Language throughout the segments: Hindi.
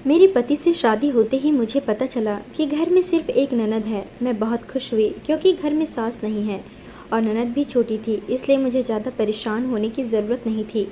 मेरे पति से शादी होते ही मुझे पता चला कि घर में सिर्फ एक ननद है। मैं बहुत खुश हुई क्योंकि घर में सास नहीं है और ननद भी छोटी थी, इसलिए मुझे ज़्यादा परेशान होने की ज़रूरत नहीं थी।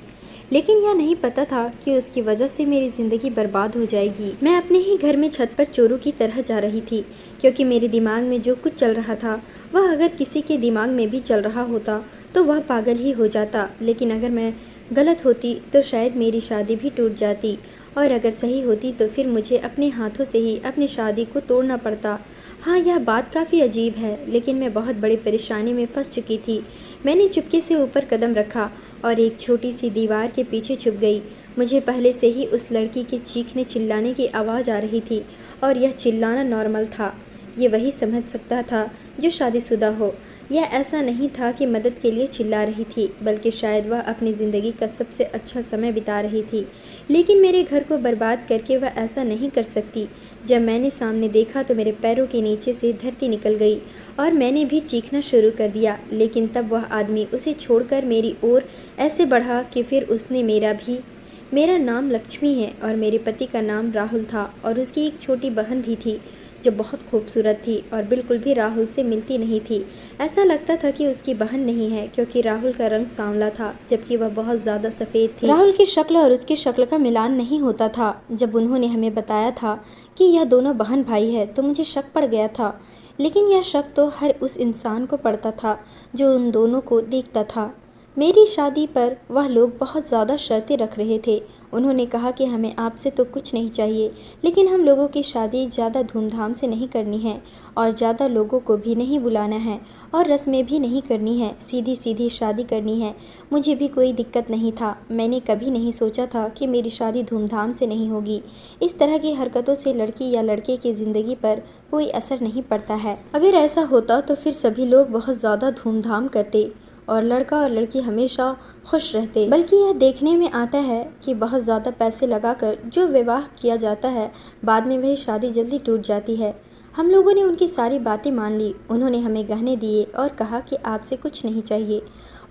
लेकिन यह नहीं पता था कि उसकी वजह से मेरी ज़िंदगी बर्बाद हो जाएगी। मैं अपने ही घर में छत पर चोरों की तरह जा रही थी, क्योंकि मेरे दिमाग में जो कुछ चल रहा था वह अगर किसी के दिमाग में भी चल रहा होता तो वह पागल ही हो जाता। लेकिन अगर मैं गलत होती तो शायद मेरी शादी भी टूट जाती, और अगर सही होती तो फिर मुझे अपने हाथों से ही अपनी शादी को तोड़ना पड़ता। हाँ, यह बात काफ़ी अजीब है, लेकिन मैं बहुत बड़ी परेशानी में फंस चुकी थी। मैंने चुपके से ऊपर कदम रखा और एक छोटी सी दीवार के पीछे छुप गई। मुझे पहले से ही उस लड़की के चीखने चिल्लाने की आवाज़ आ रही थी, और यह चिल्लाना नॉर्मल था। ये वही समझ सकता था जो शादीशुदा हो। यह ऐसा नहीं था कि मदद के लिए चिल्ला रही थी, बल्कि शायद वह अपनी ज़िंदगी का सबसे अच्छा समय बिता रही थी। लेकिन मेरे घर को बर्बाद करके वह ऐसा नहीं कर सकती। जब मैंने सामने देखा तो मेरे पैरों के नीचे से धरती निकल गई और मैंने भी चीखना शुरू कर दिया। लेकिन तब वह आदमी उसे छोड़कर मेरी ओर ऐसे बढ़ा कि फिर उसने मेरा नाम लक्ष्मी है और मेरे पति का नाम राहुल था, और उसकी एक छोटी बहन भी थी जो बहुत खूबसूरत थी और बिल्कुल भी राहुल से मिलती नहीं थी। ऐसा लगता था कि उसकी बहन नहीं है, क्योंकि राहुल का रंग सांवला था जबकि वह बहुत ज़्यादा सफ़ेद थी। राहुल की शक्ल और उसकी शक्ल का मिलान नहीं होता था। जब उन्होंने हमें बताया था कि यह दोनों बहन भाई है तो मुझे शक पड़ गया था। लेकिन यह शक तो हर उस इंसान को पड़ता था जो उन दोनों को देखता था। मेरी शादी पर वह लोग बहुत ज़्यादा शर्तें रख रहे थे। उन्होंने कहा कि हमें आपसे तो कुछ नहीं चाहिए, लेकिन हम लोगों की शादी ज़्यादा धूमधाम से नहीं करनी है और ज़्यादा लोगों को भी नहीं बुलाना है और रस्में भी नहीं करनी है, सीधी सीधी शादी करनी है। मुझे भी कोई दिक्कत नहीं था। मैंने कभी नहीं सोचा था कि मेरी शादी धूमधाम से नहीं होगी। इस तरह की हरकतों से लड़की या लड़के की ज़िंदगी पर कोई असर नहीं पड़ता है। अगर ऐसा होता तो फिर सभी लोग बहुत ज़्यादा धूमधाम करते और लड़का और लड़की हमेशा खुश रहते। बल्कि यह देखने में आता है कि बहुत ज़्यादा पैसे लगाकर जो विवाह किया जाता है, बाद में वही शादी जल्दी टूट जाती है। हम लोगों ने उनकी सारी बातें मान ली। उन्होंने हमें गहने दिए और कहा कि आपसे कुछ नहीं चाहिए।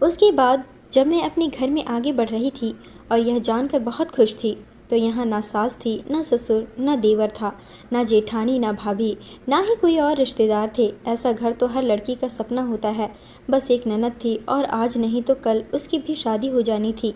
उसके बाद जब मैं अपने घर में आगे बढ़ रही थी और यह जानकर बहुत खुश थी, तो यहाँ ना सास थी, ना ससुर, ना देवर था, ना जेठानी, ना भाभी, ना ही कोई और रिश्तेदार थे। ऐसा घर तो हर लड़की का सपना होता है। बस एक ननद थी और आज नहीं तो कल उसकी भी शादी हो जानी थी।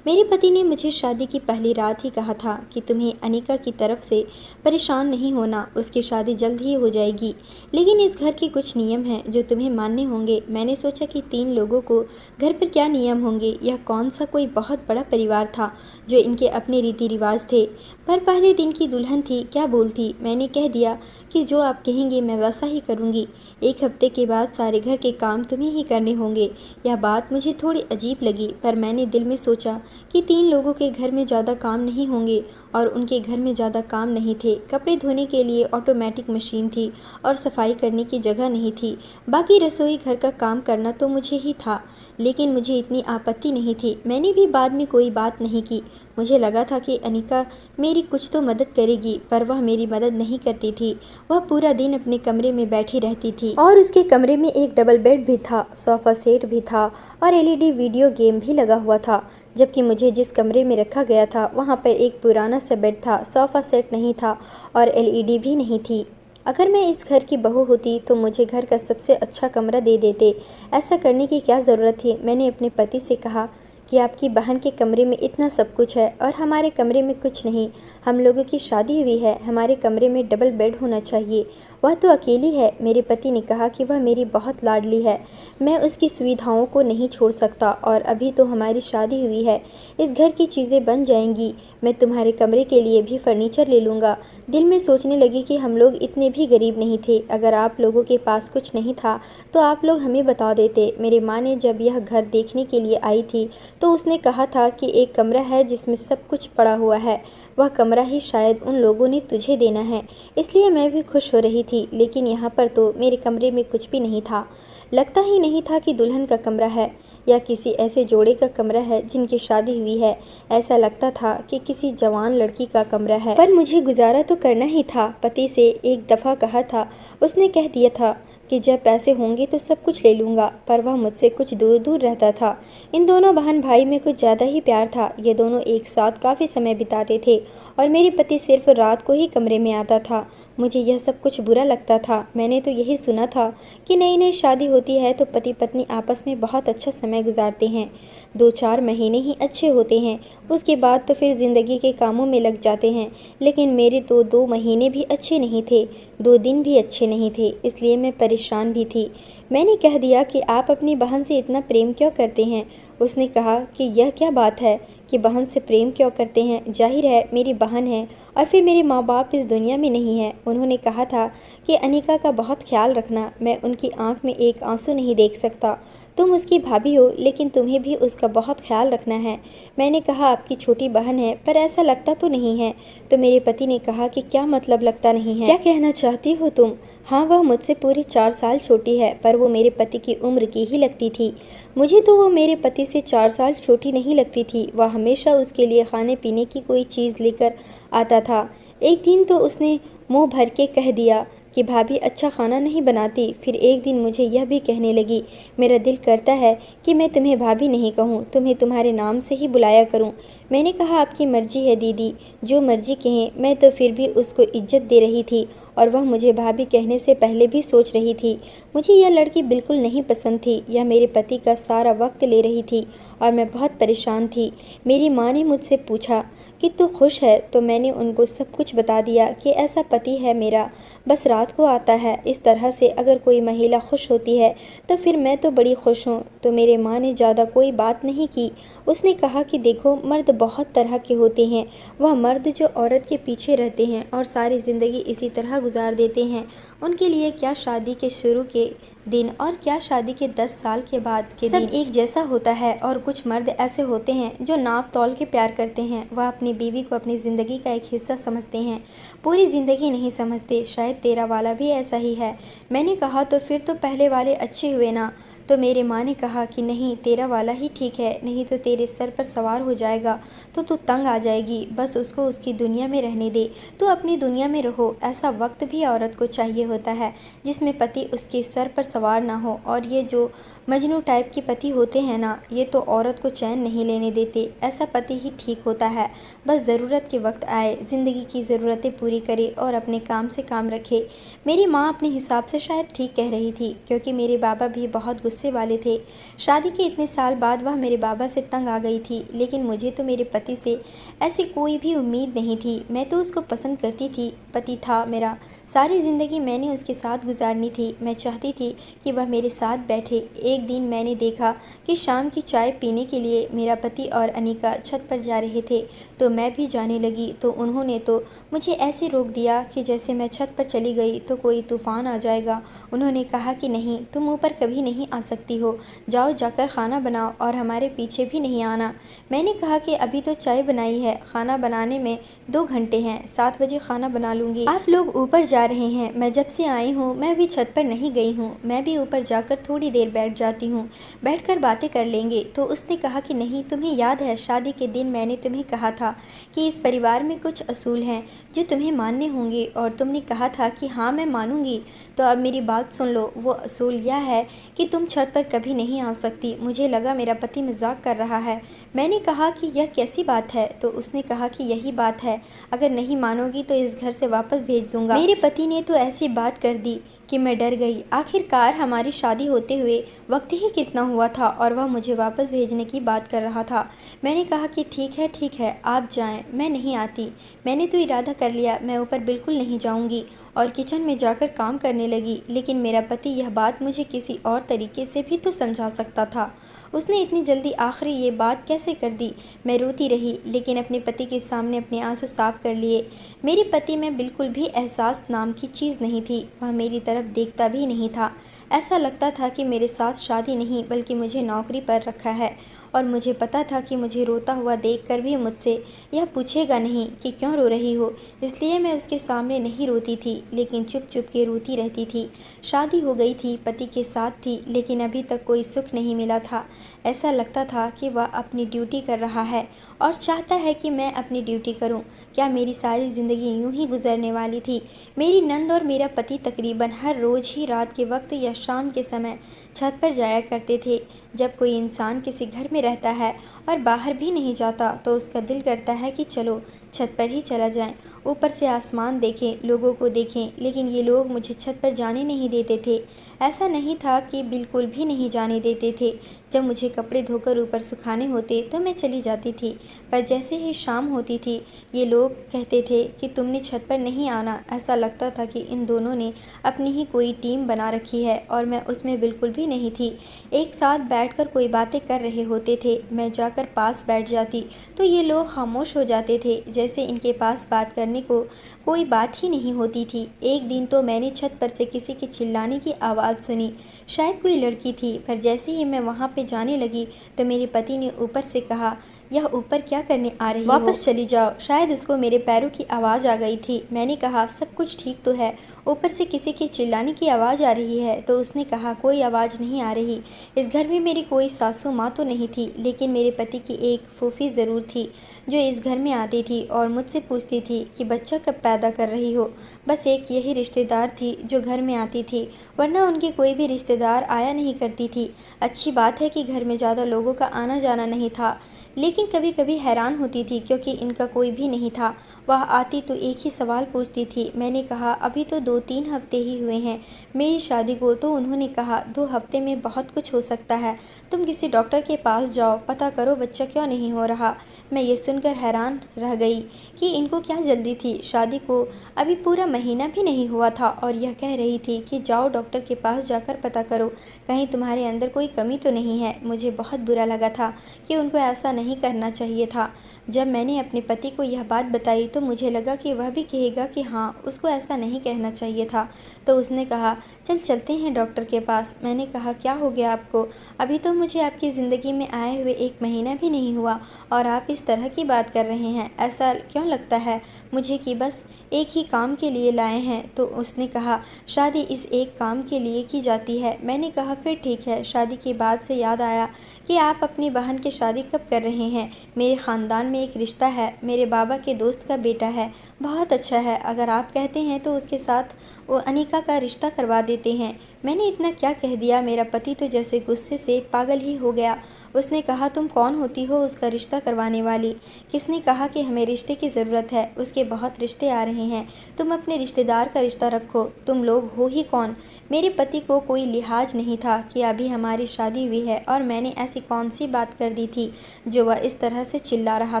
मेरे पति ने मुझे शादी की पहली रात ही कहा था कि तुम्हें अनिका की तरफ से परेशान नहीं होना, उसकी शादी जल्द ही हो जाएगी। लेकिन इस घर के कुछ नियम हैं जो तुम्हें मानने होंगे। मैंने सोचा कि 3 लोगों को घर पर क्या नियम होंगे, यह कौन सा कोई बहुत बड़ा परिवार था जो इनके अपने रीति रिवाज थे। पर पहले दिन की दुल्हन थी, क्या बोलती। मैंने कह दिया कि जो आप कहेंगे मैं वैसा ही करूँगी। 1 हफ्ते के बाद सारे घर के काम तुम्हें ही करने होंगे। यह बात मुझे थोड़ी अजीब लगी, पर मैंने दिल में सोचा कि 3 लोगों के घर में ज़्यादा काम नहीं होंगे, और उनके घर में ज़्यादा काम नहीं थे। कपड़े धोने के लिए ऑटोमेटिक मशीन थी और सफाई करने की जगह नहीं थी। बाकी रसोई घर का काम करना तो मुझे ही था, लेकिन मुझे इतनी आपत्ति नहीं थी। मैंने भी बाद में कोई बात नहीं की। मुझे लगा था कि अनिका मेरी कुछ तो मदद करेगी, पर वह मेरी मदद नहीं करती थी। वह पूरा दिन अपने कमरे में बैठी रहती थी, और उसके कमरे में एक डबल बेड भी था, सोफ़ा सेट भी था और एलईडी वीडियो गेम भी लगा हुआ था। जबकि मुझे जिस कमरे में रखा गया था वहाँ पर एक पुराना सा बेड था, सोफ़ा सेट नहीं था और एलईडी भी नहीं थी। अगर मैं इस घर की बहू होती तो मुझे घर का सबसे अच्छा कमरा दे देते। ऐसा करने की क्या ज़रूरत थी। मैंने अपने पति से कहा कि आपकी बहन के कमरे में इतना सब कुछ है और हमारे कमरे में कुछ नहीं। हम लोगों की शादी हुई है, हमारे कमरे में डबल बेड होना चाहिए। वह तो अकेली है। मेरे पति ने कहा कि वह मेरी बहुत लाडली है, मैं उसकी सुविधाओं को नहीं छोड़ सकता, और अभी तो हमारी शादी हुई है। इस घर की चीज़ें बन जाएंगी। मैं तुम्हारे कमरे के लिए भी फर्नीचर ले लूँगा। दिल में सोचने लगी कि हम लोग इतने भी गरीब नहीं थे। अगर आप लोगों के पास कुछ नहीं था तो आप लोग हमें बता देते। मेरी माँ ने जब यह घर देखने के लिए आई थी तो उसने कहा था कि एक कमरा है जिसमें सब कुछ पड़ा हुआ है, वह कमरा ही शायद उन लोगों ने तुझे देना है। इसलिए मैं भी खुश हो रही थी। लेकिन यहाँ पर तो मेरे कमरे में कुछ भी नहीं था। लगता ही नहीं था कि दुल्हन का कमरा है या किसी ऐसे जोड़े का कमरा है जिनकी शादी हुई है। ऐसा लगता था कि किसी जवान लड़की का कमरा है। पर मुझे गुजारा तो करना ही था। पति से एक दफ़ा कहा था, उसने कह दिया था कि जब पैसे होंगे तो सब कुछ ले लूँगा, पर वह मुझसे कुछ दूर दूर रहता था। इन दोनों बहन भाई में कुछ ज़्यादा ही प्यार था। ये दोनों एक साथ काफ़ी समय बिताते थे और मेरे पति सिर्फ रात को ही कमरे में आता था। मुझे यह सब कुछ बुरा लगता था। मैंने तो यही सुना था कि नई नई शादी होती है तो पति पत्नी आपस में बहुत अच्छा समय गुजारते हैं। 2-4 महीने ही अच्छे होते हैं, उसके बाद तो फिर ज़िंदगी के कामों में लग जाते हैं। लेकिन मेरे तो 2 महीने भी अच्छे नहीं थे, 2 दिन भी अच्छे नहीं थे, इसलिए मैं परेशान भी थी। मैंने कह दिया कि आप अपनी बहन से इतना प्रेम क्यों करते हैं? उसने कहा कि यह क्या बात है कि बहन से प्रेम क्यों करते हैं? जाहिर है मेरी बहन है और फिर मेरे माँ बाप इस दुनिया में नहीं है। उन्होंने कहा था कि अनिका का बहुत ख्याल रखना। मैं उनकी आंख में एक आंसू नहीं देख सकता। तुम उसकी भाभी हो, लेकिन तुम्हें भी उसका बहुत ख्याल रखना है। मैंने कहा आपकी छोटी बहन है, पर ऐसा लगता तो नहीं है। तो मेरे पति ने कहा कि क्या मतलब लगता नहीं है? क्या कहना चाहती हो तुम? हाँ, वह मुझसे पूरी 4 साल छोटी है, पर वो मेरे पति की उम्र की ही लगती थी। मुझे तो वो मेरे पति से 4 साल छोटी नहीं लगती थी। वह हमेशा उसके लिए खाने पीने की कोई चीज़ लेकर आता था। एक दिन तो उसने मुंह भर के कह दिया कि भाभी अच्छा खाना नहीं बनाती। फिर एक दिन मुझे यह भी कहने लगी, मेरा दिल करता है कि मैं तुम्हें भाभी नहीं कहूँ, तुम्हें तुम्हारे नाम से ही बुलाया करूँ। मैंने कहा आपकी मर्जी है दीदी, जो मर्जी कहें। मैं तो फिर भी उसको इज्जत दे रही थी और वह मुझे भाभी कहने से पहले भी सोच रही थी। मुझे यह लड़की बिल्कुल नहीं पसंद थी। यह मेरे पति का सारा वक्त ले रही थी और मैं बहुत परेशान थी। मेरी माँ ने मुझसे पूछा कि तू खुश है? तो मैंने उनको सब कुछ बता दिया कि ऐसा पति है मेरा, बस रात को आता है। इस तरह से अगर कोई महिला खुश होती है तो फिर मैं तो बड़ी खुश हूँ। तो मेरे माँ ने ज़्यादा कोई बात नहीं की। उसने कहा कि देखो, मर्द बहुत तरह के होते हैं। वह मर्द जो औरत के पीछे रहते हैं और सारी ज़िंदगी इसी तरह गुजार देते हैं, उनके लिए क्या शादी के शुरू के दिन और क्या शादी के 10 साल के बाद के सब एक जैसा होता है। और कुछ मर्द ऐसे होते हैं जो नाप तौल के प्यार करते हैं। वह अपनी बीवी को अपनी ज़िंदगी का एक हिस्सा समझते हैं, पूरी ज़िंदगी नहीं समझते। शायद तेरा वाला भी ऐसा ही है। मैंने कहा तो फिर तो पहले वाले अच्छे हुए ना? तो मेरे माँ ने कहा कि नहीं, तेरा वाला ही ठीक है, नहीं तो तेरे सर पर सवार हो जाएगा तो तू तंग आ जाएगी। बस उसको उसकी दुनिया में रहने दे, तू अपनी दुनिया में रहो। ऐसा वक्त भी औरत को चाहिए होता है जिसमें पति उसके सर पर सवार ना हो। और ये जो मजनू टाइप के पति होते हैं ना, ये तो औरत को चैन नहीं लेने देते। ऐसा पति ही ठीक होता है, बस ज़रूरत के वक्त आए, ज़िंदगी की ज़रूरतें पूरी करे और अपने काम से काम रखे। मेरी माँ अपने हिसाब से शायद ठीक कह रही थी, क्योंकि मेरे बाबा भी बहुत गुस्से वाले थे। शादी के इतने साल बाद वह मेरे बाबा से तंग आ गई थी, लेकिन मुझे तो मेरे पति से ऐसी कोई भी उम्मीद नहीं थी। मैं तो उसको पसंद करती थी, पति था मेरा। सारी ज़िंदगी मैंने उसके साथ गुजारनी थी। मैं चाहती थी कि वह मेरे साथ बैठे। एक दिन मैंने देखा कि शाम की चाय पीने के लिए मेरा पति और अनिका छत पर जा रहे थे, तो मैं भी जाने लगी। तो उन्होंने तो मुझे ऐसे रोक दिया कि जैसे मैं छत पर चली गई तो कोई तूफ़ान आ जाएगा। उन्होंने कहा कि नहीं, तुम ऊपर कभी नहीं आ सकती हो, जाओ जाकर खाना बनाओ और हमारे पीछे भी नहीं आना। मैंने कहा कि अभी तो चाय बनाई है, खाना बनाने में 2 घंटे हैं, 7 बजे खाना बना लूँगी। आप लोग ऊपर जा रहे हैं, मैं जब से आई हूँ मैं भी छत पर नहीं गई हूँ। मैं भी ऊपर जाकर थोड़ी देर बैठ जाती हूँ, बैठकर बातें कर लेंगे। तो उसने कहा कि नहीं, तुम्हें याद है शादी के दिन मैंने तुम्हें कहा था कि इस परिवार में कुछ असूल हैं जो तुम्हें मानने होंगे, और तुमने कहा था कि हाँ मैं मानूंगी। तो अब मेरी बात सुन लो। वो असूल यह है कि तुम छत पर कभी नहीं आ सकती। मुझे लगा मेरा पति मजाक कर रहा है। मैंने कहा कि यह कैसी बात है? तो उसने कहा कि यही बात है, अगर नहीं मानोगी तो इस घर से वापस भेज दूंगा। मेरे पति ने तो ऐसी बात कर दी कि मैं डर गई। आखिरकार हमारी शादी होते हुए वक्त ही कितना हुआ था और वह मुझे वापस भेजने की बात कर रहा था। मैंने कहा कि ठीक है, आप जाएं, मैं नहीं आती। मैंने तो इरादा कर लिया, मैं ऊपर बिल्कुल नहीं जाऊंगी, और किचन में जाकर काम करने लगी। लेकिन मेरा पति यह बात मुझे किसी और तरीके से भी तो समझा सकता था। उसने इतनी जल्दी आखिरी ये बात कैसे कर दी? मैं रोती रही, लेकिन अपने पति के सामने अपने आंसू साफ कर लिए। मेरे पति में बिल्कुल भी एहसास नाम की चीज़ नहीं थी। वह मेरी तरफ देखता भी नहीं था। ऐसा लगता था कि मेरे साथ शादी नहीं बल्कि मुझे नौकरी पर रखा है। और मुझे पता था कि मुझे रोता हुआ देखकर भी मुझसे यह पूछेगा नहीं कि क्यों रो रही हो, इसलिए मैं उसके सामने नहीं रोती थी, लेकिन चुप चुप के रोती रहती थी। शादी हो गई थी, पति के साथ थी, लेकिन अभी तक कोई सुख नहीं मिला था। ऐसा लगता था कि वह अपनी ड्यूटी कर रहा है और चाहता है कि मैं अपनी ड्यूटी करूं। क्या मेरी सारी ज़िंदगी यूं ही गुजरने वाली थी? मेरी नंद और मेरा पति तकरीबन हर रोज़ ही रात के वक्त या शाम के समय छत पर जाया करते थे। जब कोई इंसान किसी घर में रहता है और बाहर भी नहीं जाता तो उसका दिल करता है कि चलो छत पर ही चला जाए, ऊपर से आसमान देखें, लोगों को देखें। लेकिन ये लोग मुझे छत पर जाने नहीं देते थे। ऐसा नहीं था कि बिल्कुल भी नहीं जाने देते थे। जब मुझे कपड़े धोकर ऊपर सुखाने होते तो मैं चली जाती थी, पर जैसे ही शाम होती थी ये लोग कहते थे कि तुमने छत पर नहीं आना। ऐसा लगता था कि इन दोनों ने अपनी ही कोई टीम बना रखी है और मैं उसमें बिल्कुल भी नहीं थी। एक साथ बैठकर कोई बातें कर रहे होते थे, मैं जाकर पास बैठ जाती तो ये लोग खामोश हो जाते थे, जैसे इनके पास बात करने को कोई बात ही नहीं होती थी। एक दिन तो मैंने छत पर से किसी के चिल्लाने की आवाज़ सुनी, शायद कोई लड़की थी, पर जैसे ही मैं वहाँ पे जाने लगी तो मेरे पति ने ऊपर से कहा, यह ऊपर क्या करने आ रही हो? वापस चली जाओ। शायद उसको मेरे पैरों की आवाज़ आ गई थी। मैंने कहा, सब कुछ ठीक तो है, ऊपर से किसी के चिल्लाने की आवाज़ आ रही है। तो उसने कहा, कोई आवाज़ नहीं आ रही। इस घर में मेरी कोई सासू माँ तो नहीं थी, लेकिन मेरे पति की एक फूफी ज़रूर थी जो इस घर में आती थी और मुझसे पूछती थी कि बच्चा कब पैदा कर रही हो। बस एक यही रिश्तेदार थी जो घर में आती थी, वरना उनकी कोई भी रिश्तेदार आया नहीं करती थी। अच्छी बात है कि घर में ज़्यादा लोगों का आना जाना नहीं था, लेकिन कभी कभी हैरान होती थी क्योंकि इनका कोई भी नहीं था। वह आती तो एक ही सवाल पूछती थी। मैंने कहा, अभी तो 2-3 हफ्ते ही हुए हैं मेरी शादी को। तो उन्होंने कहा, 2 हफ्ते में बहुत कुछ हो सकता है, तुम किसी डॉक्टर के पास जाओ, पता करो बच्चा क्यों नहीं हो रहा। मैं ये सुनकर हैरान रह गई कि इनको क्या जल्दी थी। शादी को अभी पूरा महीना भी नहीं हुआ था और यह कह रही थी कि जाओ डॉक्टर के पास जाकर पता करो, कहीं तुम्हारे अंदर कोई कमी तो नहीं है। मुझे बहुत बुरा लगा था कि उनको ऐसा नहीं करना चाहिए था। जब मैंने अपने पति को यह बात बताई तो मुझे लगा कि वह भी कहेगा कि हाँ, उसको ऐसा नहीं कहना चाहिए था। तो उसने कहा, चल चलते हैं डॉक्टर के पास। मैंने कहा, क्या हो गया आपको? अभी तो मुझे आपकी ज़िंदगी में आए हुए 1 महीना भी नहीं हुआ और आप इस तरह की बात कर रहे हैं। ऐसा क्यों लगता है मुझे कि बस एक ही काम के लिए लाए हैं? तो उसने कहा, शादी इस एक काम के लिए की जाती है। मैंने कहा, फिर ठीक है। शादी के बाद से याद आया कि आप अपनी बहन की शादी कब कर रहे हैं? मेरे ख़ानदान में एक रिश्ता है, मेरे बाबा के दोस्त का बेटा है, बहुत अच्छा है। अगर आप कहते हैं तो उसके साथ वो अनिका का रिश्ता करवा देते हैं। मैंने इतना क्या कह दिया? मेरा पति तो जैसे गुस्से से पागल ही हो गया। उसने कहा, तुम कौन होती हो उसका रिश्ता करवाने वाली? किसने कहा कि हमें रिश्ते की ज़रूरत है? उसके बहुत रिश्ते आ रहे हैं, तुम अपने रिश्तेदार का रिश्ता रखो। तुम लोग हो ही कौन? मेरे पति को कोई लिहाज नहीं था कि अभी हमारी शादी हुई है और मैंने ऐसी कौन सी बात कर दी थी जो वह इस तरह से चिल्ला रहा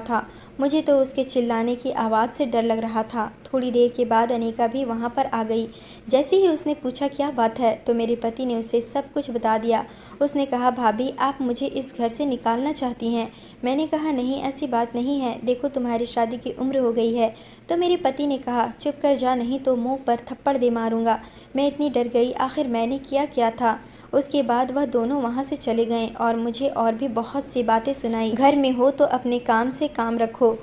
था। मुझे तो उसके चिल्लाने की आवाज़ से डर लग रहा था। थोड़ी देर के बाद अनीका भी वहाँ पर आ गई। जैसे ही उसने पूछा क्या बात है, तो मेरे पति ने उसे सब कुछ बता दिया। उसने कहा, भाभी आप मुझे इस घर से निकालना चाहती हैं? मैंने कहा, नहीं ऐसी बात नहीं है, देखो तुम्हारी शादी की उम्र हो गई है। तो मेरे पति ने कहा, चुप कर जा, नहीं तो मुंह पर थप्पड़ दे मारूंगा। मैं इतनी डर गई, आखिर मैंने क्या था। उसके बाद वह दोनों वहाँ से चले गए और मुझे और भी बहुत सी बातें सुनाई। घर में हो तो अपने काम से काम रखो,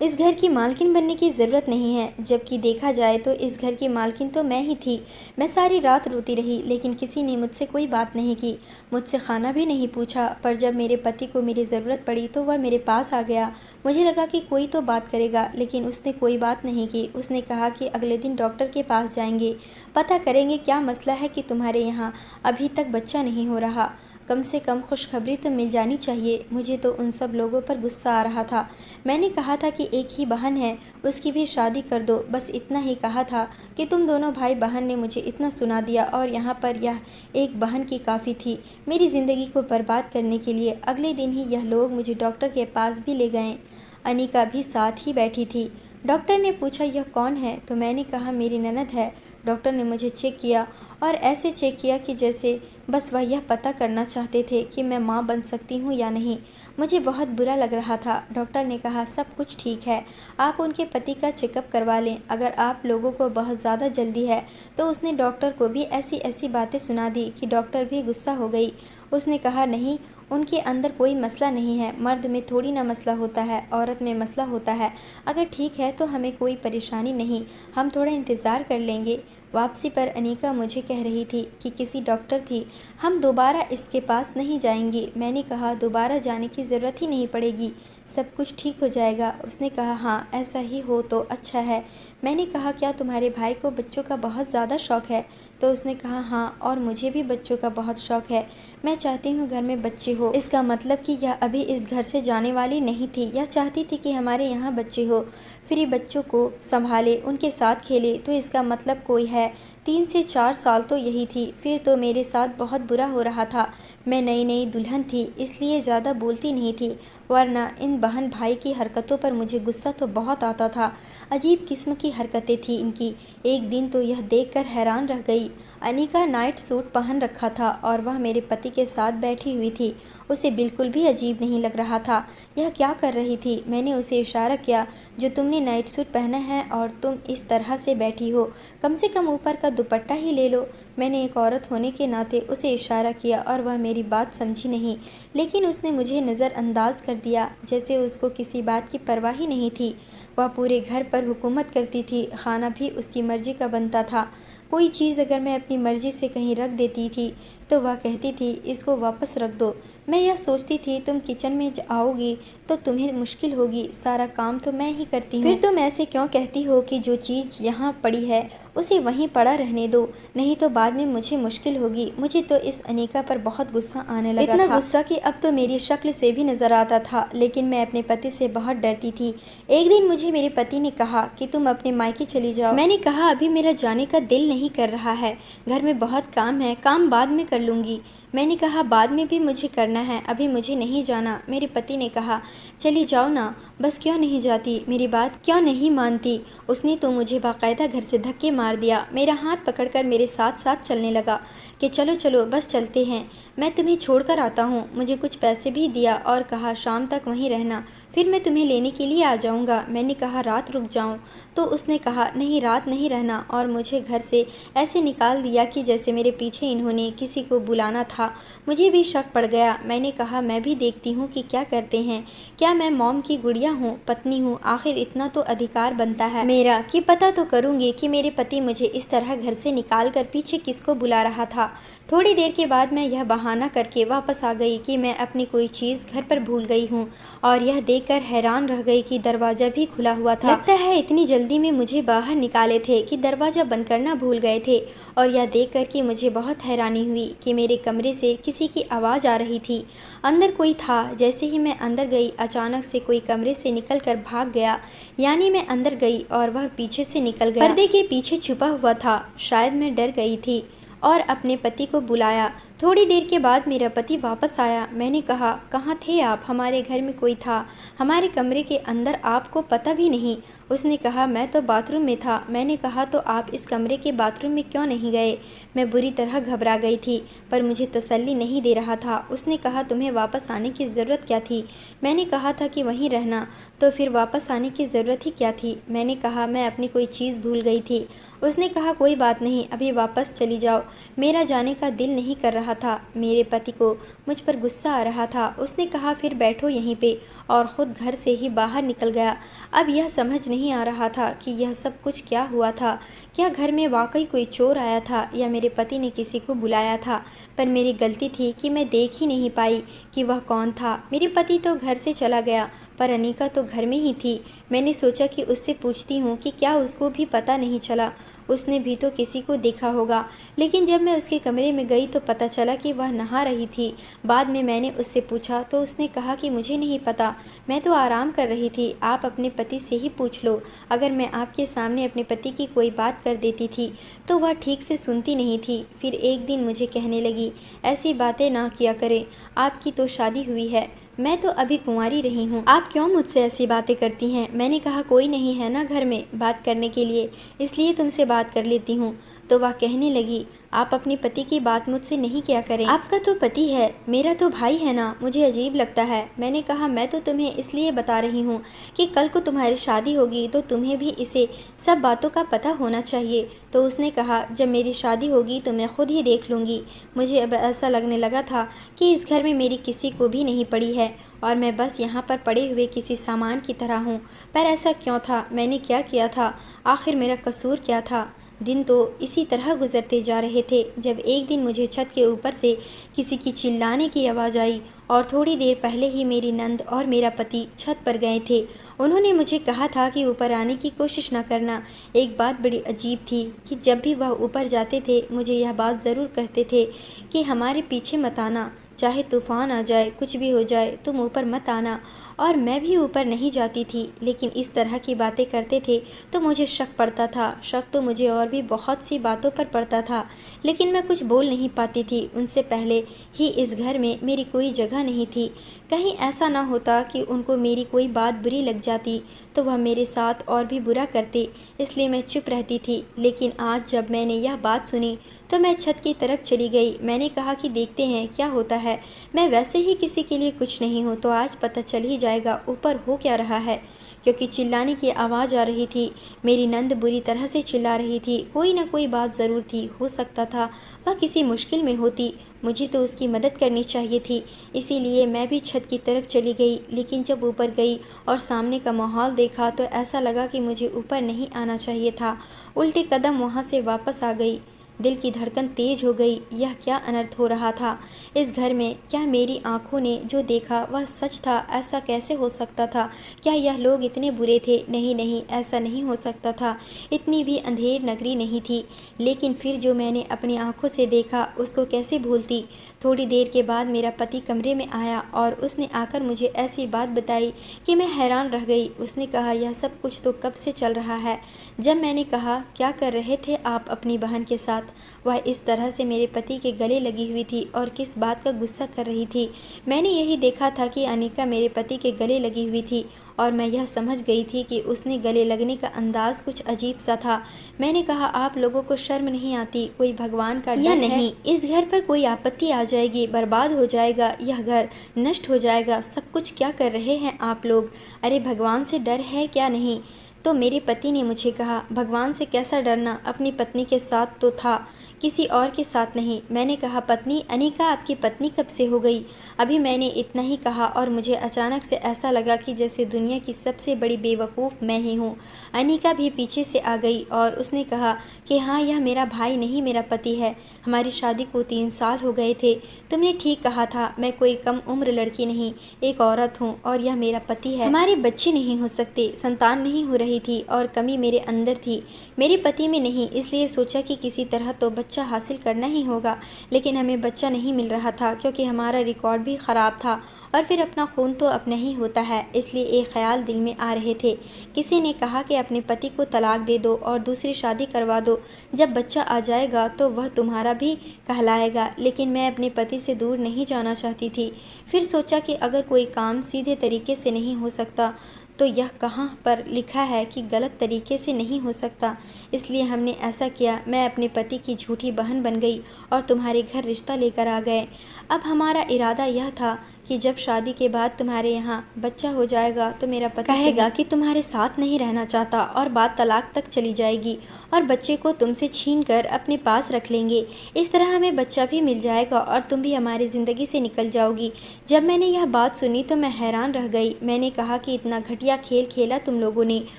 इस घर की मालकिन बनने की ज़रूरत नहीं है। जबकि देखा जाए तो इस घर की मालकिन तो मैं ही थी। मैं सारी रात रोती रही, लेकिन किसी ने मुझसे कोई बात नहीं की, मुझसे खाना भी नहीं पूछा। पर जब मेरे पति को मेरी ज़रूरत पड़ी तो वह मेरे पास आ गया। मुझे लगा कि कोई तो बात करेगा, लेकिन उसने कोई बात नहीं की। उसने कहा कि अगले दिन डॉक्टर के पास जाएंगे, पता करेंगे क्या मसला है कि तुम्हारे यहाँ अभी तक बच्चा नहीं हो रहा। कम से कम खुशखबरी तो मिल जानी चाहिए। मुझे तो उन सब लोगों पर गुस्सा आ रहा था। मैंने कहा था कि एक ही बहन है, उसकी भी शादी कर दो, बस इतना ही कहा था कि तुम दोनों भाई बहन ने मुझे इतना सुना दिया और यहाँ पर यह एक बहन की काफ़ी थी मेरी ज़िंदगी को बर्बाद करने के लिए। अगले दिन ही यह लोग मुझे डॉक्टर के पास भी ले गए। अनिका भी साथ ही बैठी थी। डॉक्टर ने पूछा, यह कौन है? तो मैंने कहा, मेरी ननद है। डॉक्टर ने मुझे चेक किया और ऐसे चेक किया कि जैसे बस वह यह पता करना चाहते थे कि मैं माँ बन सकती हूँ या नहीं। मुझे बहुत बुरा लग रहा था। डॉक्टर ने कहा, सब कुछ ठीक है, आप उनके पति का चेकअप करवा लें। अगर आप लोगों को बहुत ज़्यादा जल्दी है। तो उसने डॉक्टर को भी ऐसी ऐसी बातें सुना दी कि डॉक्टर भी गुस्सा हो गई। उसने कहा, नहीं, उनके अंदर कोई मसला नहीं है, मर्द में थोड़ी ना मसला होता है, औरत में मसला होता है। अगर ठीक है तो हमें कोई परेशानी नहीं, हम थोड़ा इंतज़ार कर लेंगे। वापसी पर अनीका मुझे कह रही थी कि किसी डॉक्टर थी, हम दोबारा इसके पास नहीं जाएंगे। मैंने कहा, दोबारा जाने की ज़रूरत ही नहीं पड़ेगी, सब कुछ ठीक हो जाएगा। उसने कहा हाँ, ऐसा ही हो तो अच्छा है। मैंने कहा क्या तुम्हारे भाई को बच्चों का बहुत ज़्यादा शौक़ है? तो उसने कहा हाँ, और मुझे भी बच्चों का बहुत शौक़ है। मैं चाहती हूँ घर में बच्चे हो। इसका मतलब कि यह अभी इस घर से जाने वाली नहीं थी। यह चाहती थी कि हमारे यहाँ बच्चे हो, फिर बच्चों को संभाले, उनके साथ खेले। तो इसका मतलब कोई है 3 से 4 साल तो यही थी। फिर तो मेरे साथ बहुत बुरा हो रहा था। मैं नई नई दुल्हन थी, इसलिए ज़्यादा बोलती नहीं थी, वरना इन बहन भाई की हरकतों पर मुझे गुस्सा तो बहुत आता था। अजीब किस्म की हरकतें थी इनकी। एक दिन तो यह देखकर हैरान रह गई। अनिका नाइट सूट पहन रखा था और वह मेरे पति के साथ बैठी हुई थी। उसे बिल्कुल भी अजीब नहीं लग रहा था। यह क्या कर रही थी? मैंने उसे इशारा किया, जो तुमने नाइट सूट पहना है और तुम इस तरह से बैठी हो, कम से कम ऊपर का दुपट्टा ही ले लो। मैंने एक औरत होने के नाते उसे इशारा किया और वह मेरी बात समझी नहीं, लेकिन उसने मुझे नज़रअंदाज कर दिया, जैसे उसको किसी बात की परवाह ही नहीं थी। वह पूरे घर पर हुकूमत करती थी, खाना भी उसकी मर्ज़ी का बनता था। कोई चीज़ अगर मैं अपनी मर्ज़ी से कहीं रख देती थी तो वह कहती थी इसको वापस रख दो। मैं यह सोचती थी तुम किचन में आओगी तो तुम्हें मुश्किल होगी, सारा काम तो मैं ही करती हूँ। फिर तुम ऐसे क्यों कहती हो कि जो चीज़ यहाँ पड़ी है उसे वहीं पड़ा रहने दो, नहीं तो बाद में मुझे मुश्किल होगी। मुझे तो इस अनीका पर बहुत गुस्सा आने लगा था। इतना गुस्सा कि अब तो मेरी शक्ल से भी नज़र आता था, लेकिन मैं अपने पति से बहुत डरती थी। एक दिन मुझे मेरे पति ने कहा कि तुम अपने मायके चली जाओ। मैंने कहा अभी मेरा जाने का दिल नहीं कर रहा है, घर में बहुत काम है, काम बाद में कर लूँगी। मैंने कहा बाद में भी मुझे करना है, अभी मुझे नहीं जाना। मेरे पति ने कहा चली जाओ ना, बस क्यों नहीं जाती, मेरी बात क्यों नहीं मानती। उसने तो मुझे बाकायदा घर से धक्के मार दिया, मेरा हाथ पकड़कर मेरे साथ साथ चलने लगा कि चलो चलो बस चलते हैं, मैं तुम्हें छोड़कर आता हूँ। मुझे कुछ पैसे भी दिया और कहा शाम तक वहीं रहना, फिर मैं तुम्हें लेने के लिए आ जाऊँगा। मैंने कहा रात रुक जाऊँ, तो उसने कहा नहीं, रात नहीं रहना, और मुझे घर से ऐसे निकाल दिया कि जैसे मेरे पीछे इन्होंने किसी को बुलाना था। मुझे भी शक पड़ गया। मैंने कहा मैं भी देखती हूँ कि क्या करते हैं, क्या मैं मॉम की गुड़िया हूँ, पत्नी हूँ, आखिर इतना तो अधिकार बनता है मेरा कि पता तो करूँगी कि मेरे पति मुझे इस तरह घर से निकाल कर पीछे किसको बुला रहा था। थोड़ी देर के बाद मैं यह बहाना करके वापस आ गई कि मैं अपनी कोई चीज़ घर पर भूल गई हूँ, और यह देखकर हैरान रह गई कि दरवाज़ा भी खुला हुआ था। लगता है इतनी जल्दी में मुझे बाहर निकाले थे कि दरवाज़ा बंद करना भूल गए थे। और यह देखकर कि मुझे बहुत हैरानी हुई कि मेरे कमरे से किसी की आवाज़ आ रही थी, अंदर कोई था। जैसे ही मैं अंदर गई, अचानक से कोई कमरे से निकल कर भाग गया, यानी मैं अंदर गई और वह पीछे से निकल गया। पर्दे के पीछे छुपा हुआ था। शायद मैं डर गई थी और अपने पति को बुलाया। थोड़ी देर के बाद मेरा पति वापस आया। मैंने कहा कहाँ थे आप, हमारे घर में कोई था, हमारे कमरे के अंदर आपको पता भी नहीं। उसने कहा मैं तो बाथरूम में था। मैंने कहा तो आप इस कमरे के बाथरूम में क्यों नहीं गए? मैं बुरी तरह घबरा गई थी, पर मुझे तसल्ली नहीं दे रहा था। उसने कहा तुम्हें वापस आने की ज़रूरत क्या थी? मैंने कहा था कि वहीं रहना, तो फिर वापस आने की ज़रूरत ही क्या थी? मैंने कहा मैं अपनी कोई चीज़ भूल गई थी। उसने कहा कोई बात नहीं, अभी वापस चली जाओ, मेरा जाने का दिल नहीं कर रहा था। मेरे पति को मुझ पर गुस्सा आ रहा था। उसने कहा फिर बैठो यहीं पे, और ख़ुद घर से ही बाहर निकल गया। अब यह समझ नहीं आ रहा था कि यह सब कुछ क्या हुआ था। क्या घर में वाकई कोई चोर आया था या मेरे पति ने किसी को बुलाया था? पर मेरी गलती थी कि मैं देख ही नहीं पाई कि वह कौन था। मेरे पति तो घर से चला गया, पर अनीका तो घर में ही थी। मैंने सोचा कि उससे पूछती हूँ कि क्या उसको भी पता नहीं चला, उसने भी तो किसी को देखा होगा। लेकिन जब मैं उसके कमरे में गई तो पता चला कि वह नहा रही थी। बाद में मैंने उससे पूछा तो उसने कहा कि मुझे नहीं पता, मैं तो आराम कर रही थी, आप अपने पति से ही पूछ लो। अगर मैं आपके सामने अपने पति की कोई बात कर देती थी तो वह ठीक से सुनती नहीं थी। फिर एक दिन मुझे कहने लगी ऐसी बातें ना किया करें, आपकी तो शादी हुई है, मैं तो अभी कुंवारी रही हूँ, आप क्यों मुझसे ऐसी बातें करती हैं? मैंने कहा कोई नहीं है ना घर में बात करने के लिए, इसलिए तुमसे बात कर लेती हूँ। तो वह कहने लगी आप अपने पति की बात मुझसे नहीं किया करें, आपका तो पति है, मेरा तो भाई है ना, मुझे अजीब लगता है। मैंने कहा मैं तो तुम्हें इसलिए बता रही हूँ कि कल को तुम्हारी शादी होगी तो तुम्हें भी इसे सब बातों का पता होना चाहिए। तो उसने कहा जब मेरी शादी होगी तो मैं खुद ही देख लूँगी। मुझे अब ऐसा लगने लगा था कि इस घर में मेरी किसी को भी नहीं पड़ी है और मैं बस यहाँ पर पड़े हुए किसी सामान की तरह हूँ। पर ऐसा क्यों था? मैंने क्या किया था? आखिर मेरा कसूर क्या था? दिन तो इसी तरह गुजरते जा रहे थे जब एक दिन मुझे छत के ऊपर से किसी की चिल्लाने की आवाज़ आई और थोड़ी देर पहले ही मेरी नंद और मेरा पति छत पर गए थे। उन्होंने मुझे कहा था कि ऊपर आने की कोशिश न करना। एक बात बड़ी अजीब थी कि जब भी वह ऊपर जाते थे मुझे यह बात ज़रूर कहते थे कि हमारे पीछे मत आना, चाहे तूफ़ान आ जाए, कुछ भी हो जाए, तुम ऊपर मत आना। और मैं भी ऊपर नहीं जाती थी, लेकिन इस तरह की बातें करते थे तो मुझे शक पड़ता था। शक तो मुझे और भी बहुत सी बातों पर पड़ता था, लेकिन मैं कुछ बोल नहीं पाती थी। उनसे पहले ही इस घर में मेरी कोई जगह नहीं थी। कहीं ऐसा ना होता कि उनको मेरी कोई बात बुरी लग जाती तो वह मेरे साथ और भी बुरा करते, इसलिए मैं चुप रहती थी। लेकिन आज जब मैंने यह बात सुनी तो मैं छत की तरफ चली गई। मैंने कहा कि देखते हैं क्या होता है। मैं वैसे ही किसी के लिए कुछ नहीं हूँ, तो आज पता चल ही जाएगा ऊपर हो क्या रहा है। क्योंकि चिल्लाने की आवाज़ आ रही थी। मेरी नंद बुरी तरह से चिल्ला रही थी। कोई ना कोई बात ज़रूर थी। हो सकता था वह किसी मुश्किल में होती, मुझे तो उसकी मदद करनी चाहिए थी। इसीलिए मैं भी छत की तरफ चली गई। लेकिन जब ऊपर गई और सामने का माहौल देखा तो ऐसा लगा कि मुझे ऊपर नहीं आना चाहिए था। उल्टे कदम वहाँ से वापस आ गई। दिल की धड़कन तेज हो गई। यह क्या अनर्थ हो रहा था इस घर में? क्या मेरी आंखों ने जो देखा वह सच था? ऐसा कैसे हो सकता था? क्या यह लोग इतने बुरे थे? नहीं नहीं, ऐसा नहीं हो सकता था। इतनी भी अंधेर नगरी नहीं थी। लेकिन फिर जो मैंने अपनी आंखों से देखा उसको कैसे भूलती। थोड़ी देर के बाद मेरा पति कमरे में आया और उसने आकर मुझे ऐसी बात बताई कि मैं हैरान रह गई। उसने कहा, यह सब कुछ तो कब से चल रहा है? जब मैंने कहा, क्या कर रहे थे आप अपनी बहन के साथ? वह इस तरह से मेरे पति के गले लगी हुई थी और किस बात का गुस्सा कर रही थी। मैंने यही देखा था कि अनिका मेरे पति के गले लगी हुई थी और मैं यह समझ गई थी कि उसने गले लगने का अंदाज कुछ अजीब सा था। मैंने कहा, आप लोगों को शर्म नहीं आती? कोई भगवान का डर या नहीं? इस घर पर कोई आपत्ति आ जाएगी, बर्बाद हो जाएगा, यह घर नष्ट हो जाएगा। सब कुछ क्या कर रहे हैं आप लोग? अरे भगवान से डर है क्या नहीं? तो मेरे पति ने मुझे कहा, भगवान से कैसा डरना? अपनी पत्नी के साथ तो था, किसी और के साथ नहीं। मैंने कहा, पत्नी? अनिका आपकी पत्नी कब से हो गई? अभी मैंने इतना ही कहा और मुझे अचानक से ऐसा लगा कि जैसे दुनिया की सबसे बड़ी बेवकूफ़ मैं ही हूँ। अनिका भी पीछे से आ गई और उसने कहा कि हाँ, यह मेरा भाई नहीं, मेरा पति है। हमारी शादी को 3 साल हो गए थे। तुमने ठीक कहा था, मैं कोई कम उम्र लड़की नहीं, एक औरत हूँ और यह मेरा पति है। हमारे बच्चे नहीं हो सकते, संतान नहीं हो रही थी और कमी मेरे अंदर थी, मेरे पति में नहीं। इसलिए सोचा कि किसी तरह तो बच्चा हासिल करना ही होगा। लेकिन हमें बच्चा नहीं मिल रहा था क्योंकि हमारा रिकॉर्ड भी ख़राब था और फिर अपना खून तो अपना ही होता है। इसलिए एक ख्याल दिल में आ रहे थे। किसी ने कहा कि अपने पति को तलाक दे दो और दूसरी शादी करवा दो। जब बच्चा आ जाएगा तो वह तुम्हारा भी कहलाएगा। लेकिन मैं अपने पति से दूर नहीं जाना चाहती थी। फिर सोचा कि अगर कोई काम सीधे तरीके से नहीं हो सकता तो यह कहाँ पर लिखा है कि गलत तरीके से नहीं हो सकता। इसलिए हमने ऐसा किया। मैं अपने पति की झूठी बहन बन गई और तुम्हारे घर रिश्ता लेकर आ गए। अब हमारा इरादा यह था कि जब शादी के बाद तुम्हारे यहाँ बच्चा हो जाएगा तो मेरा पति कहेगा कि तुम्हारे साथ नहीं रहना चाहता और बात तलाक तक चली जाएगी और बच्चे को तुमसे छीन कर अपने पास रख लेंगे। इस तरह हमें बच्चा भी मिल जाएगा और तुम भी हमारी ज़िंदगी से निकल जाओगी। जब मैंने यह बात सुनी तो मैं हैरान रह गई। मैंने कहा कि इतना घटिया खेल खेला तुम लोगों ने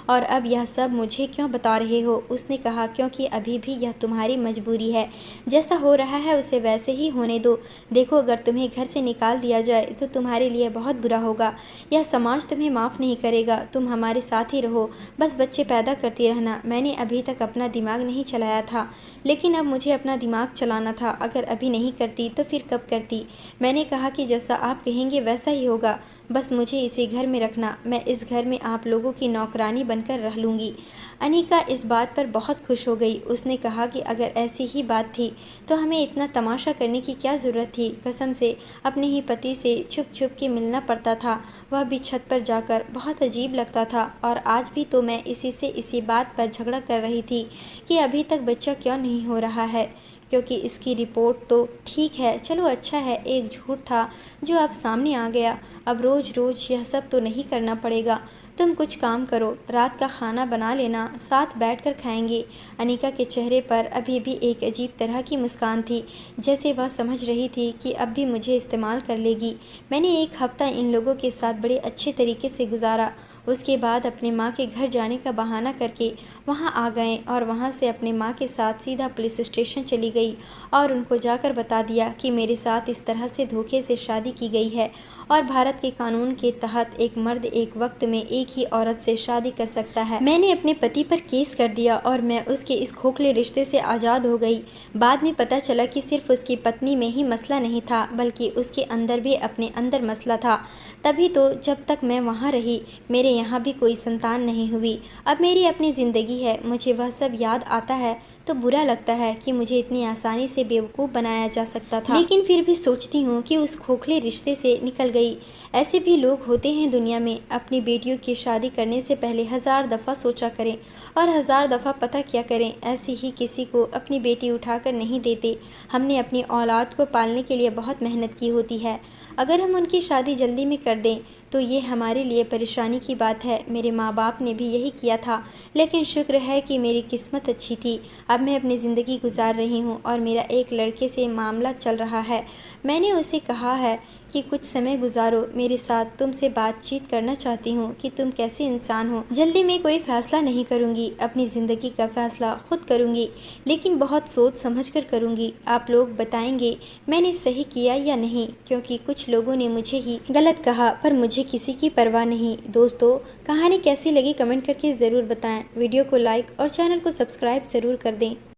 और अब यह सब मुझे क्यों बता रहे हो? उसने कहा, क्योंकि अभी भी यह तुम्हारी मजबूरी है। जैसा हो रहा है उसे वैसे ही होने दो। देखो, अगर तुम्हें घर से निकाल दिया जाए तो तुम्हारे लिए बहुत बुरा होगा। यह समाज तुम्हें माफ़ नहीं करेगा। तुम हमारे साथ ही रहो, बस बच्चे पैदा करती रहना। मैंने अभी तक अपना दिमाग नहीं चलाया था, लेकिन अब मुझे अपना दिमाग चलाना था। अगर अभी नहीं करती तो फिर कब करती? मैंने कहा कि जैसा आप कहेंगे वैसा ही होगा। बस मुझे इसी घर में रखना। मैं इस घर में आप लोगों की नौकरानी बनकर रह लूँगी। अनिका इस बात पर बहुत खुश हो गई। उसने कहा कि अगर ऐसी ही बात थी तो हमें इतना तमाशा करने की क्या ज़रूरत थी। कसम से अपने ही पति से छुप छुप के मिलना पड़ता था, वह भी छत पर जाकर। बहुत अजीब लगता था। और आज भी तो मैं इसी बात पर झगड़ा कर रही थी कि अभी तक बच्चा क्यों नहीं हो रहा है, क्योंकि इसकी रिपोर्ट तो ठीक है। चलो अच्छा है, एक झूठ था जो अब सामने आ गया। अब रोज़ रोज़ यह सब तो नहीं करना पड़ेगा। तुम कुछ काम करो, रात का खाना बना लेना, साथ बैठकर खाएंगे। अनिका के चेहरे पर अभी भी एक अजीब तरह की मुस्कान थी, जैसे वह समझ रही थी कि अब भी मुझे इस्तेमाल कर लेगी। मैंने 1 हफ्ता इन लोगों के साथ बड़े अच्छे तरीके से गुजारा। उसके बाद अपने माँ के घर जाने का बहाना करके वहाँ आ गए और वहाँ से अपने माँ के साथ सीधा पुलिस स्टेशन चली गई और उनको जाकर बता दिया कि मेरे साथ इस तरह से धोखे से शादी की गई है और भारत के कानून के तहत एक मर्द एक वक्त में एक ही औरत से शादी कर सकता है। मैंने अपने पति पर केस कर दिया और मैं उसके इस खोखले रिश्ते से आज़ाद हो गई। बाद में पता चला कि सिर्फ उसकी पत्नी में ही मसला नहीं था, बल्कि उसके अंदर भी अपने अंदर मसला था। तभी तो जब तक मैं वहाँ रही मेरे यहाँ भी कोई संतान नहीं हुई। अब मेरी अपनी ज़िंदगी है, मुझे वह सब याद आता है तो बुरा लगता है कि मुझे इतनी आसानी से बेवकूफ़ बनाया जा सकता था। लेकिन फिर भी सोचती हूँ कि उस खोखले रिश्ते से निकल गई। ऐसे भी लोग होते हैं दुनिया में। अपनी बेटियों की शादी करने से पहले 1000 दफ़ा सोचा करें और 1000 दफ़ा पता किया करें। ऐसे ही किसी को अपनी बेटी उठाकर नहीं देते। हमने अपनी औलाद को पालने के लिए बहुत मेहनत की होती है। अगर हम उनकी शादी जल्दी में कर दें तो ये हमारे लिए परेशानी की बात है। मेरे माँ बाप ने भी यही किया था, लेकिन शुक्र है कि मेरी किस्मत अच्छी थी। अब मैं अपनी ज़िंदगी गुजार रही हूँ और मेरा एक लड़के से मामला चल रहा है। मैंने उसे कहा है कि कुछ समय गुजारो मेरे साथ, तुमसे बातचीत करना चाहती हूँ कि तुम कैसे इंसान हो। जल्दी में कोई फ़ैसला नहीं करूँगी, अपनी ज़िंदगी का फ़ैसला खुद करूँगी, लेकिन बहुत सोच समझ कर करूँगी। आप लोग बताएंगे मैंने सही किया या नहीं, क्योंकि कुछ लोगों ने मुझे ही गलत कहा पर मुझे किसी की परवाह नहीं। दोस्तों, कहानी कैसी लगी कमेंट करके ज़रूर बताएं। वीडियो को लाइक और चैनल को सब्सक्राइब ज़रूर कर दें।